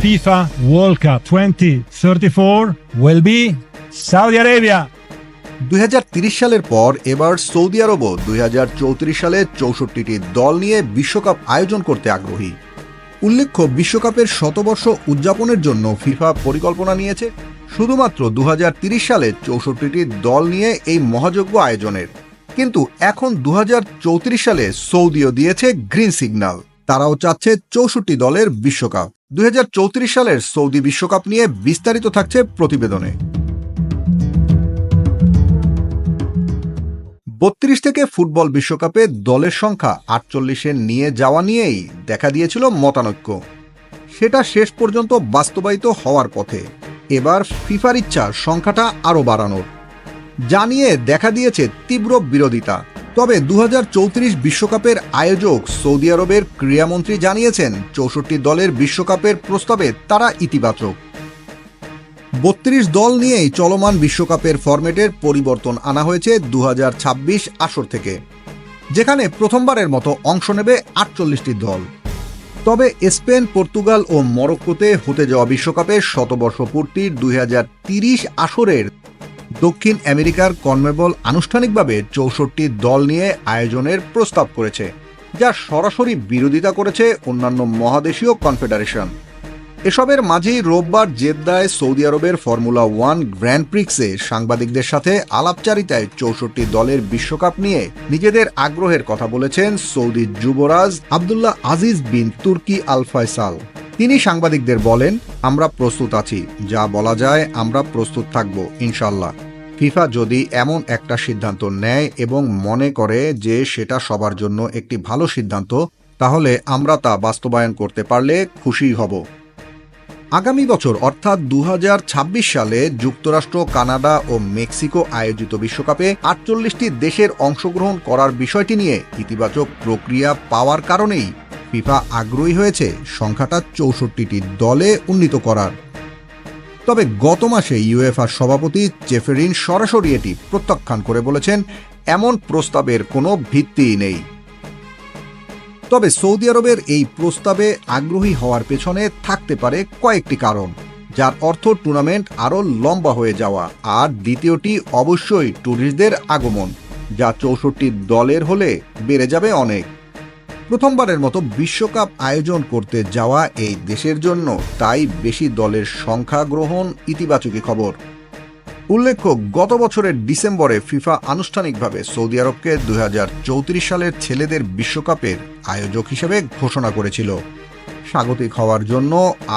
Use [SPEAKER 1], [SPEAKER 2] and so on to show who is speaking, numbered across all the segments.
[SPEAKER 1] FIFA World Cup 2034 will be Saudi Arabia.
[SPEAKER 2] 2030 সালের পর এবার সৌদি আরবও 2034 সালে 64টি দল নিয়ে বিশ্বকাপ আয়োজন করতে আগ্রহী। উল্লেখ্য, বিশ্বকাপের শতবর্ষ উদযাপনের জন্য ফিফা পরিকল্পনা নিয়েছে শুধুমাত্র 2030 সালে 64টি দল নিয়ে এই মহাযজ্ঞ আয়োজনের। কিন্তু এখন 2034 সালে সৌদিও দিয়েছে গ্রিন সিগন্যাল। তারাও চাচ্ছে 64 দলের বিশ্বকাপ। 2034 সালের সৌদি বিশ্বকাপ নিয়ে বিস্তারিত থাকছে প্রতিবেদনে। 32 থেকে ফুটবল বিশ্বকাপে দলের সংখ্যা 48-এ নিয়ে যাওয়া নিয়েই দেখা দিয়েছিল মতানৈক্য। সেটা শেষ পর্যন্ত বাস্তবায়িত হওয়ার পথে। এবার ফিফার ইচ্ছা সংখ্যাটা আরও বাড়ানোর, যা নিয়ে দেখা দিয়েছে তীব্র বিরোধিতা। তবে 2034 বিশ্বকাপের আয়োজক সৌদি আরবের ক্রীড়ামন্ত্রী জানিয়েছেন 64 দলের বিশ্বকাপের প্রস্তাবে তারা ইতিবাচক। 32 দল নিয়েই চলমান বিশ্বকাপের ফরম্যাটের পরিবর্তন আনা হয়েছে 2026 আসর থেকে, যেখানে প্রথমবারের মতো অংশ নেবে 48টি দল। তবে স্পেন, পর্তুগাল ও মরক্কোতে হতে যাওয়া বিশ্বকাপের শতবর্ষ পূর্তির 2030 আসরের দক্ষিণ আমেরিকার কনমেবল আনুষ্ঠানিকভাবে 64 দল নিয়ে আয়োজনের প্রস্তাব করেছে, যা সরাসরি বিরোধিতা করেছে অন্যান্য মহাদেশীয় কনফেডারেশন। এসবের মাঝেই রোববার জেদ্দায় সৌদি আরবের ফর্মুলা 1 গ্র্যান্ড প্রিক্সে সাংবাদিকদের সাথে আলাপচারিতায় 64 দলের বিশ্বকাপ নিয়ে নিজেদের আগ্রহের কথা বলেছেন সৌদি যুবরাজ আবদুল্লাহ আজিজ বিন তুর্কি আল ফয়সাল। তিনি সাংবাদিকদের বলেন, আমরা প্রস্তুত আছি, যা বলা যায় আমরা প্রস্তুত থাকব ইনশাল্লাহ। ফিফা যদি এমন একটা সিদ্ধান্ত নেয় এবং মনে করে যে সেটা সবার জন্য একটি ভালো সিদ্ধান্ত, তাহলে আমরা তা বাস্তবায়ন করতে পারলে খুশি হব। আগামী বছর অর্থাৎ 2026 সালে যুক্তরাষ্ট্র, কানাডা ও মেক্সিকো আয়োজিত বিশ্বকাপে 48টি দেশের অংশগ্রহণ করার বিষয়টি নিয়ে ইতিবাচক প্রক্রিয়া পাওয়ার কারণেই ফিফা আগ্রহী হয়েছে সংখ্যাটা 64টি দলে উন্নীত করার। তবে গত মাসে ইউএফার সভাপতি চেফেরিন সরাসরি এটি প্রত্যাখ্যান করে বলেছেন, এমন প্রস্তাবের কোনো ভিত্তিই নেই। তবে সৌদি আরবের এই প্রস্তাবে আগ্রহী হওয়ার পেছনে থাকতে পারে কয়েকটি কারণ, যার অর্থ টুর্নামেন্ট আরও লম্বা হয়ে যাওয়া, আর দ্বিতীয়টি অবশ্যই ট্যুরিস্টদের আগমন, যা 64 দলের হলে বেড়ে যাবে অনেক। প্রথমবারের মতো বিশ্বকাপ আয়োজন করতে যাওয়া এই দেশের জন্য তাই বেশি দলের সংখ্যা গ্রহণ ইতিবাচকই খবর। উল্লেখ্য, গত বছরের ডিসেম্বরে ফিফা আনুষ্ঠানিকভাবে সৌদি আরবকে 2034 সালের ছেলেদের বিশ্বকাপের আয়োজক হিসেবে ঘোষণা করেছিল। স্বাগতিক হওয়ার জন্য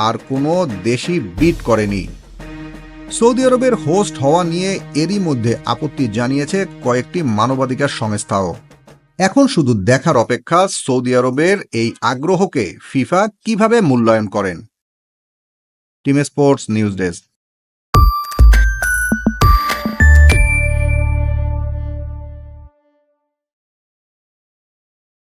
[SPEAKER 2] আর কোনো দেশই বিট করেনি। সৌদি আরবের হোস্ট হওয়া নিয়ে এরই মধ্যে আপত্তি জানিয়েছে কয়েকটি মানবাধিকার সংস্থাও। এখন শুধু দেখার অপেক্ষা সৌদি আরবের এই আগ্রহকে ফিফা কিভাবে মূল্যায়ন করেন। Team sports news desk.